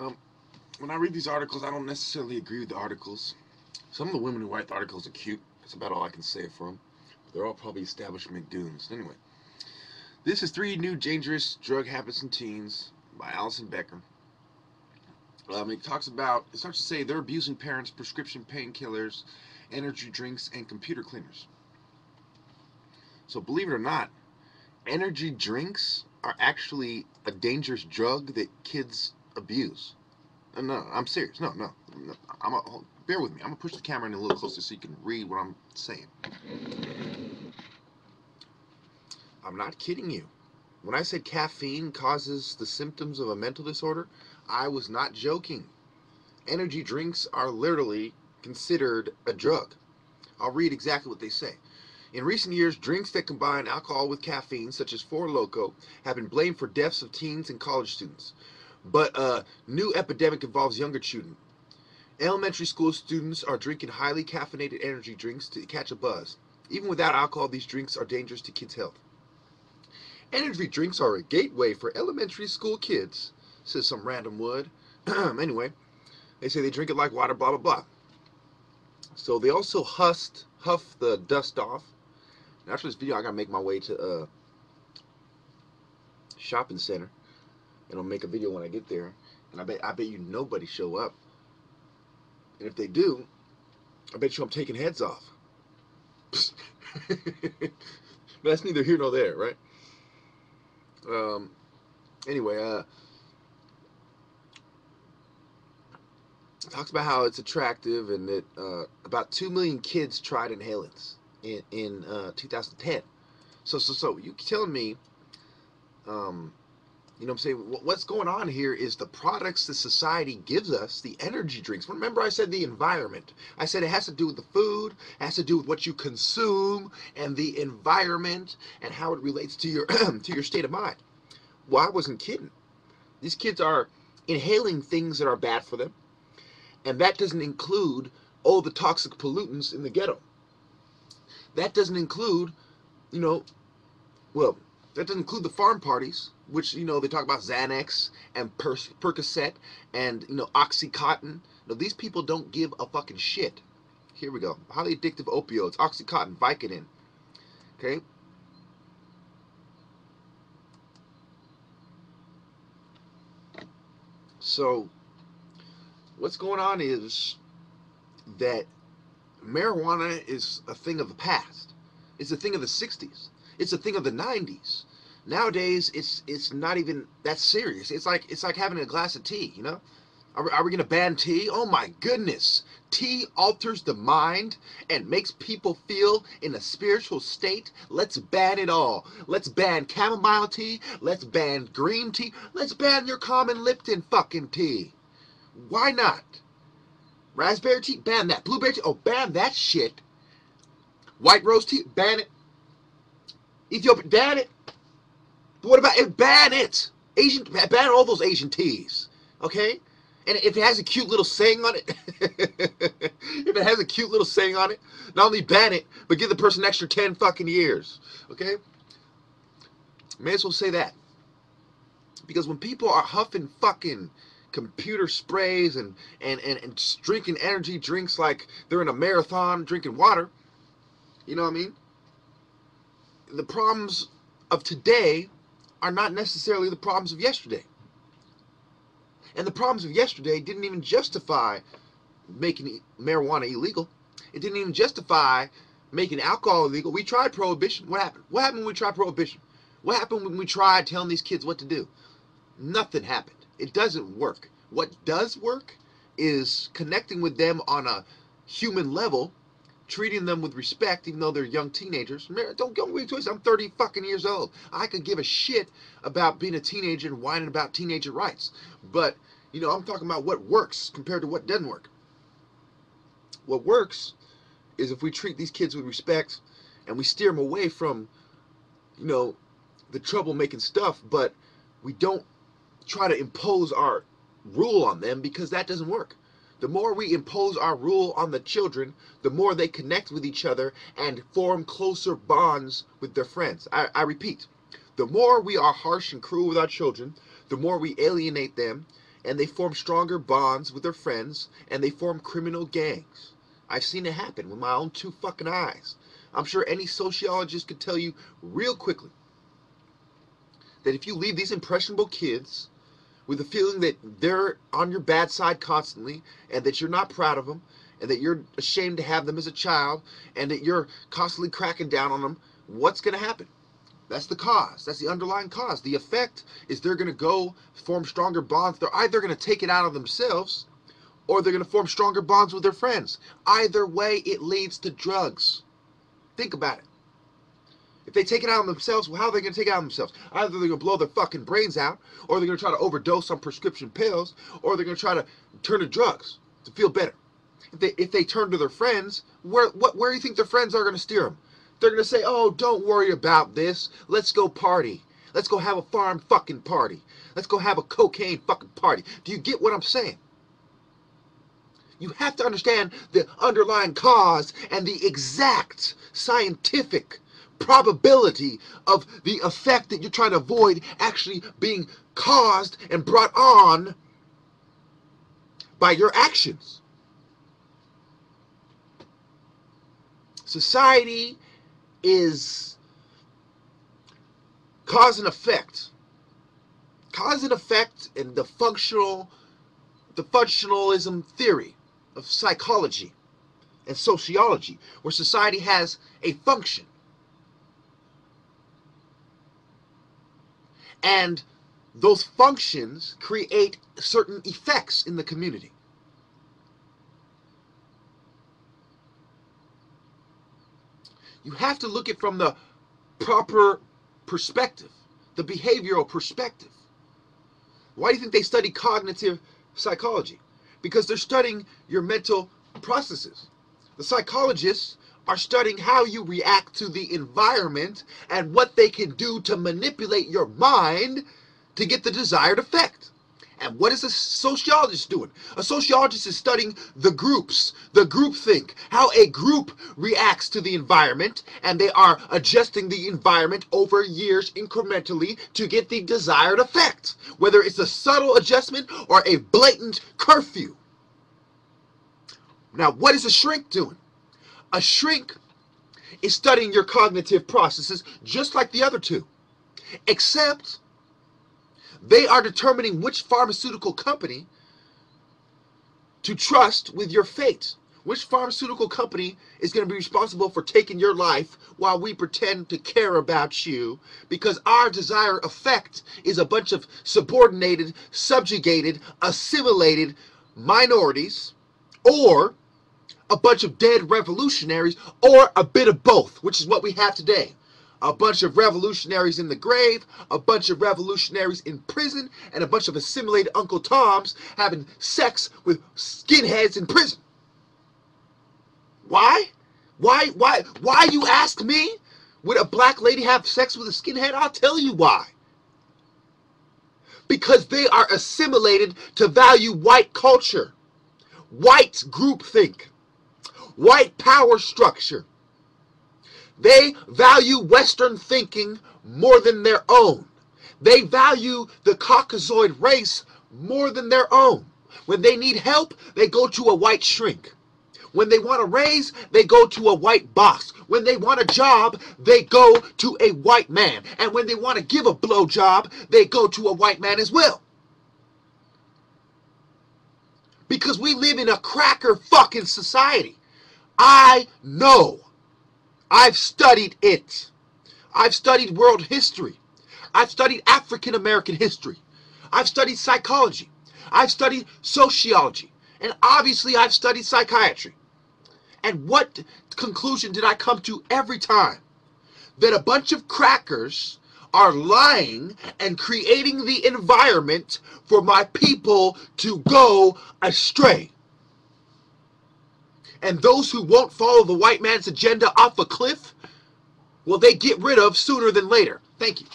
Um, when I read these articles, I don't necessarily agree with the articles. Some of the women who write the articles are cute. That's about all I can say for them. But they're all probably establishment goons. Anyway, this is Three New Dangerous Drug Habits in Teens by Allison Becker. It starts to say they're abusing parents, prescription painkillers, energy drinks, and computer cleaners. So believe it or not, energy drinks are actually a dangerous drug that kids abuse. No, I'm serious. No. Bear with me. I'm gonna push the camera in a little closer so you can read what I'm saying. I'm not kidding you. When I said caffeine causes the symptoms of a mental disorder, I was not joking. Energy drinks are literally considered a drug. I'll read exactly what they say. In recent years, drinks that combine alcohol with caffeine, such as Four Loko, have been blamed for deaths of teens and college students. But a new epidemic involves younger children. Elementary school students are drinking highly caffeinated energy drinks to catch a buzz. Even without alcohol, these drinks are dangerous to kids' health. Energy drinks are a gateway for elementary school kids, says some random wood. Anyway, they say they drink it like water, blah, blah, blah. So they also huff the dust off. And after this video, I gotta make my way to a shopping center, and I'll make a video when I get there. And I bet you nobody show up. And if they do, I bet you I'm taking heads off. But that's neither here nor there, right? Anyway, talks about how it's attractive and that about 2 million kids tried inhalants in 2010. So you telling me, you know what I'm saying, what's going on here is the products that society gives us, the energy drinks. Remember I said the environment. I said it has to do with the food, it has to do with what you consume and the environment and how it relates to your to your state of mind. Well, I wasn't kidding. These kids are inhaling things that are bad for them. And that doesn't include all the toxic pollutants in the ghetto. That doesn't include, that doesn't include the farm parties, which, they talk about Xanax and Percocet and, Oxycontin. These people don't give a fucking shit. Here we go. Highly addictive opioids, Oxycontin, Vicodin. Okay? So, what's going on is that marijuana is a thing of the past. It's a thing of the 60s. It's a thing of the 90s. Nowadays, it's not even that serious. It's like having a glass of tea, Are we going to ban tea? Oh my goodness. Tea alters the mind and makes people feel in a spiritual state. Let's ban it all. Let's ban chamomile tea. Let's ban green tea. Let's ban your common Lipton fucking tea. Why not? Raspberry tea? Ban that. Blueberry tea? Oh, ban that shit. White rose tea? Ban it. Ethiopian? Ban it. But what about it? Ban it. Ban all those Asian teas. Okay? And if it has a cute little saying on it, not only ban it, but give the person an extra 10 fucking years. Okay? May as well say that. Because when people are huffing fucking computer sprays and drinking energy drinks like they're in a marathon drinking water, you know what I mean? The problems of today are not necessarily the problems of yesterday. And the problems of yesterday didn't even justify making marijuana illegal. It didn't even justify making alcohol illegal. We tried prohibition. What happened? What happened when we tried prohibition? What happened when we tried telling these kids what to do? Nothing happened. It doesn't work. What does work is connecting with them on a human level, treating them with respect, even though they're young teenagers. Don't get me twisted. I'm 30 fucking years old. I could give a shit about being a teenager and whining about teenager rights. But, I'm talking about what works compared to what doesn't work. What works is if we treat these kids with respect and we steer them away from, the troublemaking stuff, but we don't try to impose our rule on them, because that doesn't work. The more we impose our rule on the children, the more they connect with each other and form closer bonds with their friends. I repeat, the more we are harsh and cruel with our children, the more we alienate them and they form stronger bonds with their friends, and they form criminal gangs. I've seen it happen with my own two fucking eyes. I'm sure any sociologist could tell you real quickly that if you leave these impressionable kids with the feeling that they're on your bad side constantly, and that you're not proud of them, and that you're ashamed to have them as a child, and that you're constantly cracking down on them, what's going to happen? That's the cause. That's the underlying cause. The effect is they're going to go form stronger bonds. They're either going to take it out of themselves, or they're going to form stronger bonds with their friends. Either way, it leads to drugs. Think about it. If they take it out on themselves, well, how are they going to take it out on themselves? Either they're going to blow their fucking brains out, or they're going to try to overdose on prescription pills, or they're going to try to turn to drugs to feel better. If they turn to their friends, where do you think their friends are going to steer them? They're going to say, oh, don't worry about this. Let's go party. Let's go have a farm fucking party. Let's go have a cocaine fucking party. Do you get what I'm saying? You have to understand the underlying cause and the exact scientific probability of the effect that you're trying to avoid actually being caused and brought on by your actions. Society is cause and effect. Cause and effect in the functionalism theory of psychology and sociology, where society has a function. And those functions create certain effects in the community. You have to look at it from the proper perspective, the behavioral perspective. Why do you think they study cognitive psychology? Because they're studying your mental processes. The psychologists are studying how you react to the environment and what they can do to manipulate your mind to get the desired effect. And what is a sociologist doing? A sociologist is studying the groups, the groupthink, how a group reacts to the environment, and they are adjusting the environment over years incrementally to get the desired effect, whether it's a subtle adjustment or a blatant curfew. Now, what is a shrink doing? A shrink is studying your cognitive processes just like the other two, except they are determining which pharmaceutical company to trust with your fate. Which pharmaceutical company is going to be responsible for taking your life while we pretend to care about you, because our desired effect is a bunch of subordinated, subjugated, assimilated minorities, or a bunch of dead revolutionaries, or a bit of both, which is what we have today. A bunch of revolutionaries in the grave, a bunch of revolutionaries in prison, and a bunch of assimilated Uncle Toms having sex with skinheads in prison. Why? Why you ask me? Would a black lady have sex with a skinhead? I'll tell you why. Because they are assimilated to value white culture, white groupthink, white power structure. They value Western thinking more than their own. They value the Caucasoid race more than their own. When they need help, they go to a white shrink. When they want a raise, they go to a white boss. When they want a job, they go to a white man. And when they want to give a blowjob, they go to a white man as well. Because we live in a cracker fucking society. I know. I've studied it. I've studied world history. I've studied African American history. I've studied psychology. I've studied sociology. And obviously I've studied psychiatry. And what conclusion did I come to every time? That a bunch of crackers are lying and creating the environment for my people to go astray. And those who won't follow the white man's agenda off a cliff, well, they get rid of sooner than later. Thank you.